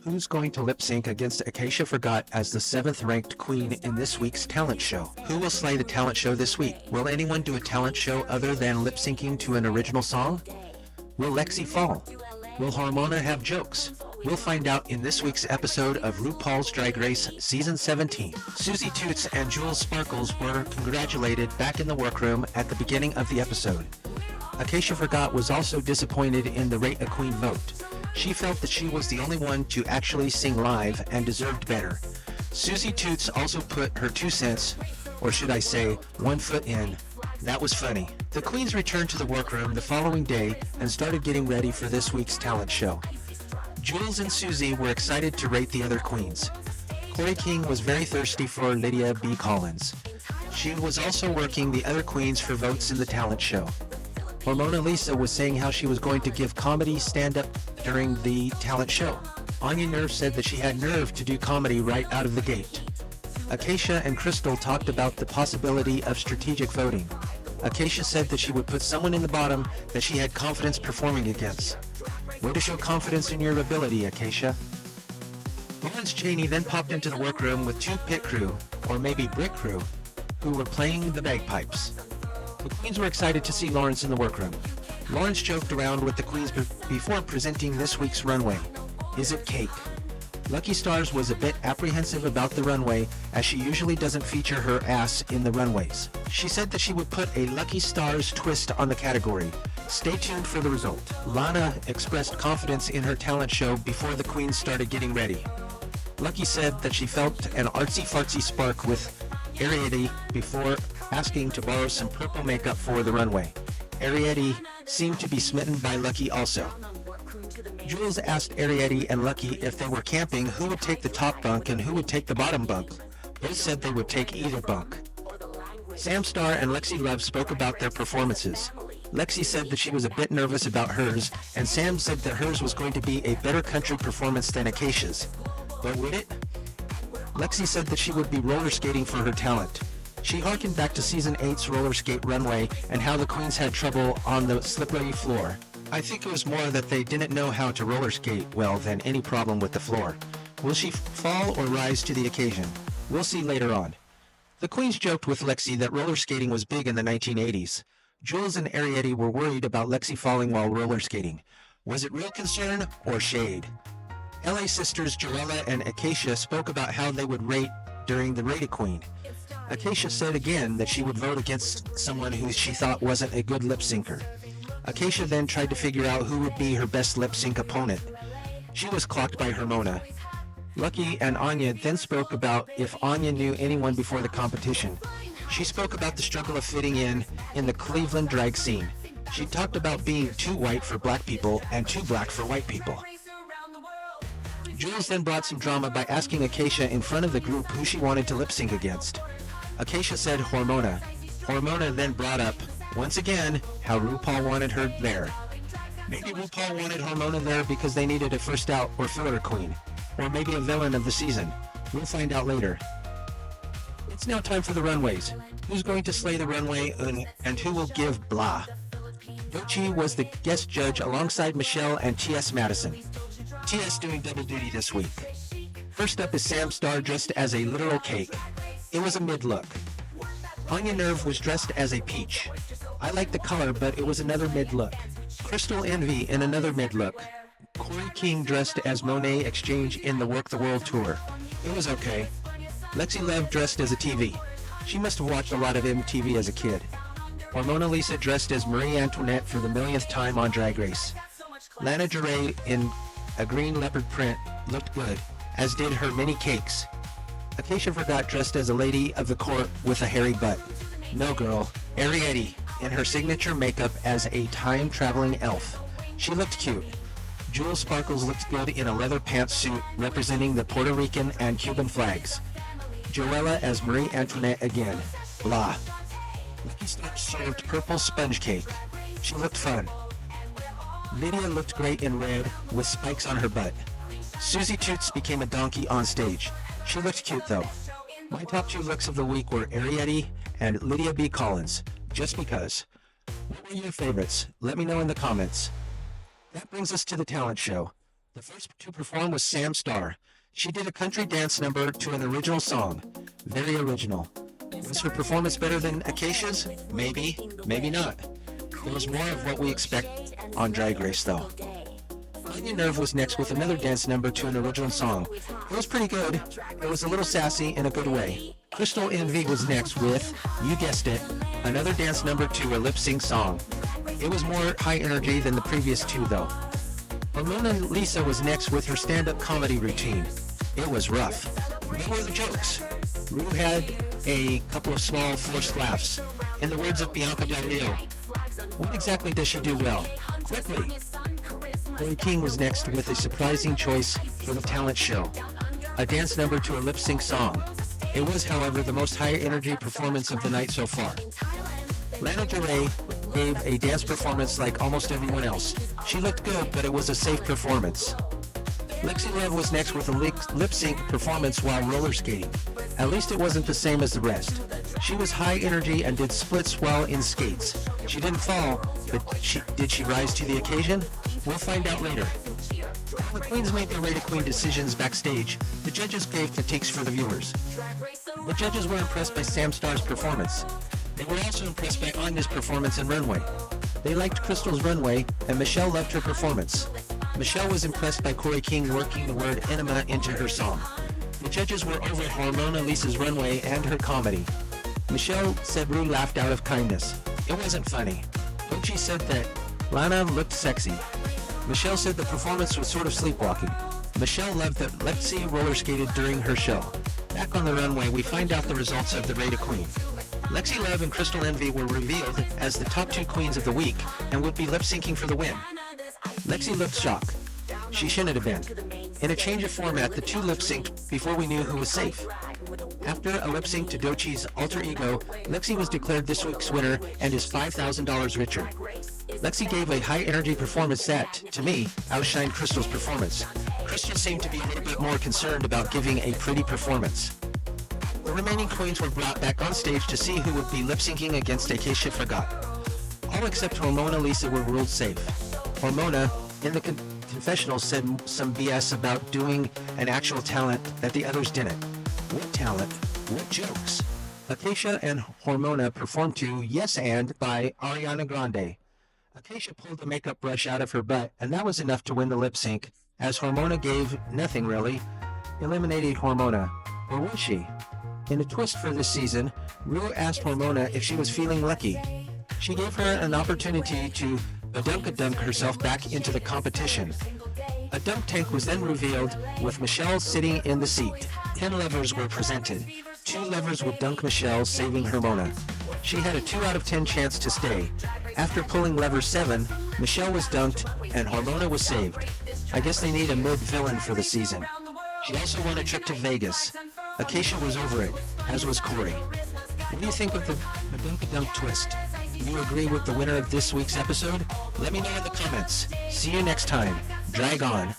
Who's going to lip sync against Acacia Forgot as the 7th ranked queen in this week's talent show? Who will slay the talent show this week? Will anyone do a talent show other than lip syncing to an original song? Will Lexi fall? Will Hormona have jokes? We'll find out in this week's episode of RuPaul's Drag Race Season 17. Susie Toots and Jules Sparkles were congratulated back in the workroom at the beginning of the episode. Acacia Forgot was also disappointed in the Rate a Queen vote. She felt that she was the only one to actually sing live and deserved better. Susie Toots also put her 2 cents, or should I say, 1 foot in. That was funny. The queens returned to the workroom the following day and started getting ready for this week's talent show. Jules and Susie were excited to rate the other queens. Corey King was very thirsty for Lydia B. Collins. She was also working the other queens for votes in the talent show. Hormona Lisa was saying how she was going to give comedy stand-up during the talent show. Anya Nerve said that she had nerve to do comedy right out of the gate. Acacia and Crystal talked about the possibility of strategic voting. Acacia said that she would put someone in the bottom that she had confidence performing against. Way to show confidence in your ability, Acacia. Lawrence Chaney then popped into the workroom with 2 pit crew, or maybe brick crew, who were playing the bagpipes. The queens were excited to see Lawrence in the workroom. Lawrence joked around with the queens before presenting this week's runway. Is it cake? Lucky Stars was a bit apprehensive about the runway, as she usually doesn't feature her ass in the runways. She said that she would put a Lucky Stars twist on the category. Stay tuned for the result. Lana expressed confidence in her talent show before the queens started getting ready. Lucky said that she felt an artsy-fartsy spark with Ariete before asking to borrow some purple makeup for the runway. Ariete seemed to be smitten by Lucky also. Jules asked Ariete and Lucky if they were camping who would take the top bunk and who would take the bottom bunk. Both said they would take either bunk. Sam Starr and Lexi Love spoke about their performances. Lexi said that she was a bit nervous about hers, and Sam said that hers was going to be a better country performance than Acacia's. But would it? Lexi said that she would be roller skating for her talent. She harkened back to Season 8's roller skate runway and how the queens had trouble on the slippery floor. I think it was more that they didn't know how to roller skate well than any problem with the floor. Will she fall or rise to the occasion? We'll see later on. The queens joked with Lexi that roller skating was big in the 1980s. Jules and Ariete were worried about Lexi falling while roller skating. Was it real concern or shade? LA sisters Joella and Acacia spoke about how they would rate during the Rate a Queen. Acacia said again that she would vote against someone who she thought wasn't a good lip syncer. Acacia then tried to figure out who would be her best lip sync opponent. She was clocked by Hormona. Lucky and Anya then spoke about if Anya knew anyone before the competition. She spoke about the struggle of fitting in the Cleveland drag scene. She talked about being too white for black people and too black for white people. Jules then brought some drama by asking Acacia in front of the group who she wanted to lip sync against. Acacia said Hormona. Hormona then brought up, once again, how RuPaul wanted her there. Maybe RuPaul wanted Hormona there because they needed a first out or filler queen. Or maybe a villain of the season. We'll find out later. It's now time for the runways. Who's going to slay the runway and who will give blah? Doechii was the guest judge alongside Michelle and T.S. Madison. T.S. doing double duty this week. First up is Sam Starr dressed as a literal cake. It was a mid-look. Anya Nerve was dressed as a peach. I like the color, but it was another mid-look. Crystal Envy in another mid-look. Corey King dressed as Monet Exchange in the Work the World tour. It was okay. Lexi Love dressed as a TV. She must have watched a lot of MTV as a kid. Hormona Lisa dressed as Marie Antoinette for the millionth time on Drag Race. Lana Del Rey in a green leopard print looked good, as did her mini cakes. Acacia Forgot dressed as a lady of the court with a hairy butt. No girl. Ariete in her signature makeup as a time-traveling elf. She looked cute. Jules Sparkles looked good in a leather pantsuit representing the Puerto Rican and Cuban flags. Joella as Marie Antoinette again. Blah. Lucky Stars served purple sponge cake. She looked fun. Lydia looked great in red with spikes on her butt. Susie Toots became a donkey on stage. She looked cute though. My top 2 looks of the week were Ariete and Lydia B. Collins, just because. What were your favorites? Let me know in the comments. That brings us to the talent show. The first to perform was Sam Starr. She did a country dance number to an original song. Very original. Was her performance better than Acacia's? Maybe, maybe not. It was more of what we expect on Drag Race, though. Anya Nerve was next with another dance number to an original song. It was pretty good. It was a little sassy in a good way. Crystal Envy was next with, you guessed it, another dance number to a lip-sync song. It was more high energy than the previous two, though. Mona Lisa was next with her stand-up comedy routine. It was rough. What were the jokes? Ru had a couple of small forced laughs. In the words of Bianca Del Rio, what exactly does she do well? Quickly. Corey King was next with a surprising choice for the talent show. A dance number to a lip-sync song. It was, however, the most high-energy performance of the night so far. Lana Del Rey gave a dance performance like almost everyone else. She looked good, but it was a safe performance. Lexi Love was next with a lip-sync performance while roller skating. At least it wasn't the same as the rest. She was high energy and did splits while in skates. She didn't fall, but did she rise to the occasion? We'll find out later. When the queens made their Rate of Queen decisions backstage, the judges gave critiques for the viewers. The judges were impressed by Sam Starr's performance. They were also impressed by Anya's performance in Runway. They liked Crystal's Runway, and Michelle loved her performance. Michelle was impressed by Corey King working the word enema into her song. The judges were over Mona Lisa's Runway and her comedy. Michelle said Ru laughed out of kindness. It wasn't funny. Ochi said that Lana looked sexy. Michelle said the performance was sort of sleepwalking. Michelle loved that Lexi roller skated during her show. Back on the runway, we find out the results of the Rate of Queen. Lexi Love and Crystal Envy were revealed as the top two queens of the week and would be lip-syncing for the win. Lexi looked shocked. She shouldn't have been. In a change of format, the two lip-synced before we knew who was safe. After a lip-sync to Doechie's Alter Ego, Lexi was declared this week's winner and is $5,000 richer. Lexi gave a high-energy performance that, to me, outshined Crystal's performance. Crystal seemed to be a little bit more concerned about giving a pretty performance. The remaining queens were brought back on stage to see who would be lip-syncing against Acacia Forgot. All except Mona Lisa were ruled safe. Mona, in the confessional, said some BS about doing an actual talent that the others didn't. What talent? What jokes? Acacia and Hormona performed to Yes And by Ariana Grande. Acacia pulled the makeup brush out of her butt, and that was enough to win the lip sync, as Hormona gave nothing really, eliminating Hormona. Or was she? In a twist for this season, Ru asked Hormona if she was feeling lucky. She gave her an opportunity to badunkadunk herself back into the competition. A dunk tank was then revealed, with Michelle sitting in the seat. 10 levers were presented. 2 levers would dunk Michelle, saving Hormona. She had a 2 out of 10 chance to stay. After pulling lever 7, Michelle was dunked, and Hormona was saved. I guess they need a mid-villain for the season. She also won a trip to Vegas. Acacia was over it, as was Corey. What do you think of the badunkadunk twist? Do you agree with the winner of this week's episode? Let me know in the comments. See you next time. Drag on.